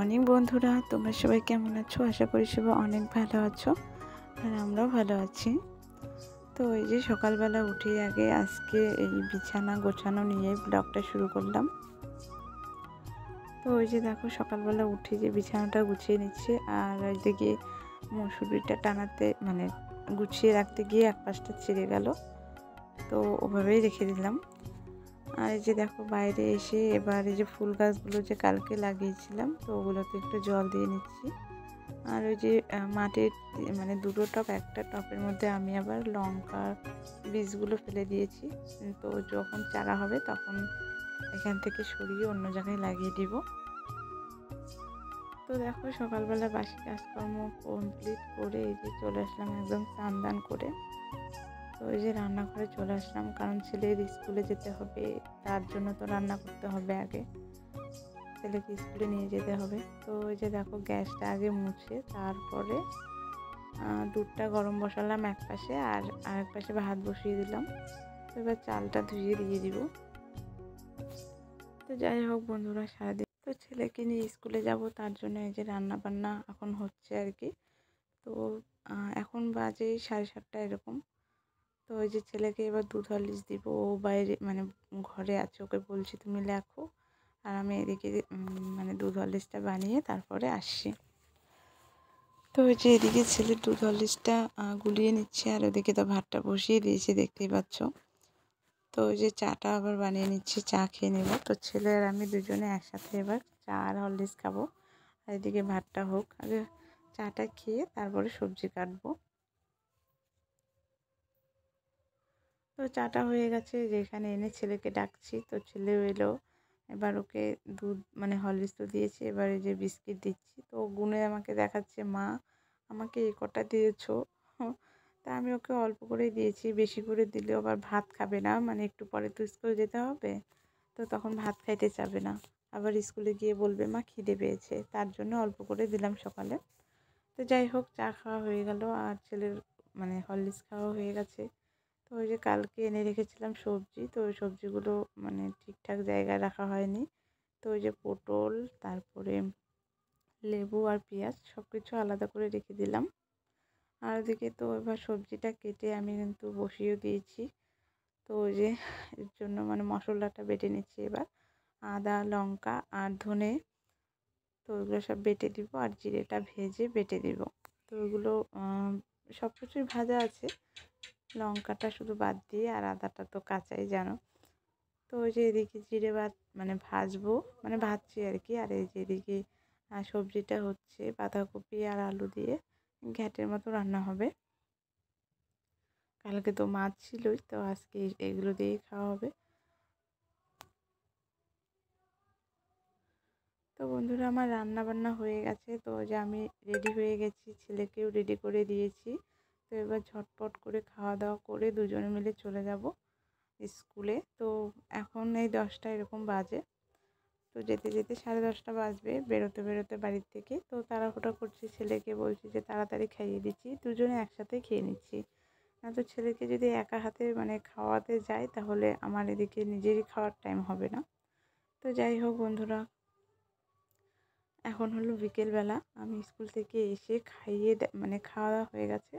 Morning বন্ধুরা, তোমরা সবাই কেমন আছো? আশা করি সবাই অনেক ভালো আছো, আর আমরাও ভালো আছি। তো এই যে সকালবেলা উঠে আগে আজকে এই বিছানা গোছানো নিয়ে ব্লগটা শুরু করলাম। তো ওই যে দেখো সকালবেলা উঠে যে বিছানাটা গুছিয়ে নিচ্ছে, আর ওইদিকে মশুরিটা টানাতে গুছিয়ে রাখতে গিয়ে এক পাশটা ছিঁড়ে গেল, তো ওভাবেই রেখে দিলাম। আর এই যে দেখো বাইরে এসে এবার এই যে ফুল গাছগুলো যে কালকে লাগিয়েছিলাম, তো ওগুলোতে একটু জল দিয়ে নিচ্ছি। আর ওই যে মাটির দুটো টব, একটা টবের মধ্যে আমি আবার লঙ্কার বীজগুলো ফেলে দিয়েছি। তো যখন চারা হবে তখন এখান থেকে সরিয়ে অন্য জায়গায় লাগিয়ে দিব। তো দেখো সকালবেলা বাসি কাজকর্ম কমপ্লিট করে এই যে চলে আসলাম একদম স্নান দান করে। তো ওই যে রান্নাঘরে চলে আসলাম, কারণ ছেলের স্কুলে যেতে হবে, তার জন্য তো রান্না করতে হবে আগে, ছেলেকে স্কুলে নিয়ে যেতে হবে। তো ওই যে দেখো গ্যাসটা আগে মুছে তারপরে দুধটা গরম বসালাম এক পাশে, আর আরেক পাশে ভাত বসিয়ে দিলাম। তো এবার চালটা ধুয়ে দিয়ে দিব। তো যাই হোক বন্ধুরা, সারাদিন তো ছেলেকে নিয়ে স্কুলে যাব, তার জন্য এই যে রান্না বান্না এখন হচ্ছে আর কি। তো এখন বাজে 7:30 এরকম। তো ওই যে ছেলেকে এবার দুধ হরলিক্স দিব, ও বাইরে ঘরে আছে, ওকে বলছি তুমি লেখো, আর আমি এদিকে দুধ হরলিক্সটা বানিয়ে তারপরে আসছি। তো ওই যে এদিকে ছেলের দুধ হরলিক্সটা গুলিয়ে নিচ্ছে, আর ওদিকে তো ভাতটা বসিয়ে দিয়েছে দেখতেই পাচ্ছ। তো ওই যে চাটা আবার বানিয়ে নিচ্ছি, চা খেয়ে নেব। তো ছেলে আর আমি দুজনে একসাথে এবার চা আর হরলিক্স খাবো। আর এদিকে ভাতটা হোক, আগে চাটা খেয়ে তারপরে সবজি কাটবো। তো চাটা হয়ে গেছে, যেখানে এনে ছেলেকে ডাকছি, তো ছেলেও এলো। এবার ওকে দুধ হরলিক্স তো দিয়েছি, এবার এই যে বিস্কিট দিচ্ছি। তো গুনে আমাকে দেখাচ্ছে, মা আমাকে এই কটা দিয়েছো। তা আমি ওকে অল্প করেই দিয়েছি, বেশি করে দিলেও আবার ভাত খাবে না, একটু পরে তো স্কুলে যেতে হবে, তো তখন ভাত খাইতে চাবে না, আবার স্কুলে গিয়ে বলবে মা খিদে পেয়েছে, তার জন্য অল্প করে দিলাম সকালে। তো যাই হোক, চা খাওয়া হয়ে গেল, আর ছেলের হরলিক্স খাওয়া হয়ে গেছে। তো ওই যে কালকে এনে রেখেছিলাম সবজি, তো ওই সবজিগুলো ঠিকঠাক জায়গায় রাখা হয়নি। তো ওই যে পটল, তারপরে লেবু আর পেঁয়াজ সব কিছু আলাদা করে রেখে দিলাম। আর ওদিকে তো এবার সবজিটা কেটে আমি কিন্তু বসিয়ে দিয়েছি। তো ওই যে এর জন্য মশলাটা বেটে নিচ্ছি এবার, আদা লঙ্কা আর ধনে, তো ওইগুলো সব বেটে দিব, আর জিরেটা ভেজে বেটে দিব। তো ওইগুলো সব কিছুই ভাজা আছে, লঙ্কাটা শুধু বাদ দিয়ে, আর আদাটা তো কাঁচাই জানো। তো ওই যে এদিকে জিরে ভাজবো, ভাজছি আর কি। আর এই যে এদিকে সবজিটা হচ্ছে বাঁধাকপি আর আলু দিয়ে ঘ্যাটের মতো রান্না হবে। কালকে তো মাছ ছিলই, তো আজকে এগুলো দিয়েই খাওয়া হবে। তো বন্ধুরা, আমার রান্না বান্না হয়ে গেছে, তো যে আমি রেডি হয়ে গেছি, ছেলেকেও রেডি করে দিয়েছি। তো এবার ঝটপট করে খাওয়া দাওয়া করে দুজনে মিলে চলে যাব স্কুলে। তো এখন এই 10টা এরকম বাজে, তো যেতে যেতে 10:30 বাজবে, বেরোতে বেরোতে বাড়ির থেকে। তো তাড়াহুড়া করছি, ছেলেকে বলছি যে তাড়াতাড়ি খাইয়ে দিচ্ছি, দুজনে একসাথে খেয়ে নিচ্ছি। না তো ছেলেকে যদি একা হাতে খাওয়াতে যাই, তাহলে আমার এদিকে নিজেরই খাওয়ার টাইম হবে না। তো যাই হোক বন্ধুরা, এখন হলো বিকেলবেলা, আমি স্কুল থেকে এসে খাইয়ে খাওয়া দাওয়া হয়ে গেছে,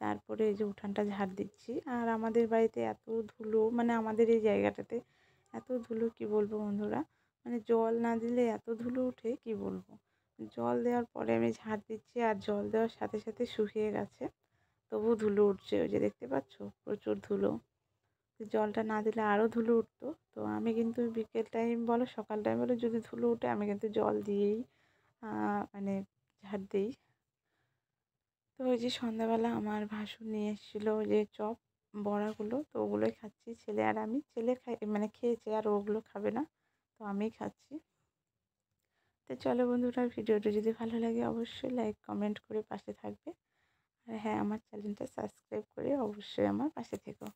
তারপরে এই যে উঠানটা ঝাড় দিচ্ছি। আর আমাদের বাড়িতে এত ধুলো, আমাদের এই জায়গাটাতে এত ধুলো, কি বলবো বন্ধুরা, জল না দিলে এত ধুলো উঠে, কি বলবো। জল দেওয়ার পরে আমি ঝাড় দিচ্ছি, আর জল দেওয়ার সাথে সাথে শুকিয়ে গেছে, তবু ধুলো উঠছে, ওই যে দেখতে পাচ্ছ প্রচুর ধুলো। জলটা না দিলে আরও ধুলো উঠতো। তো আমি কিন্তু বিকেল টাইম বলো সকাল টাইম বলো, যদি ধুলো উঠে আমি কিন্তু জল দিয়েই ঝাড় দিই। তো ওই যে সন্ধ্যাবেলা আমার ভাসুর নিয়ে এসেছিলো যে চপ বড়াগুলো, তো ওগুলোই খাচ্ছি ছেলে আর আমি। ছেলে খেয়েছে, আর ওগুলো খাবে না, তো আমিই খাচ্ছি। তো চলো বন্ধুরা, ভিডিওটা যদি ভালো লাগে অবশ্যই লাইক কমেন্ট করে পাশে থাকবে, আর হ্যাঁ, আমার চ্যানেলটা সাবস্ক্রাইব করে অবশ্যই আমার পাশে থেকো।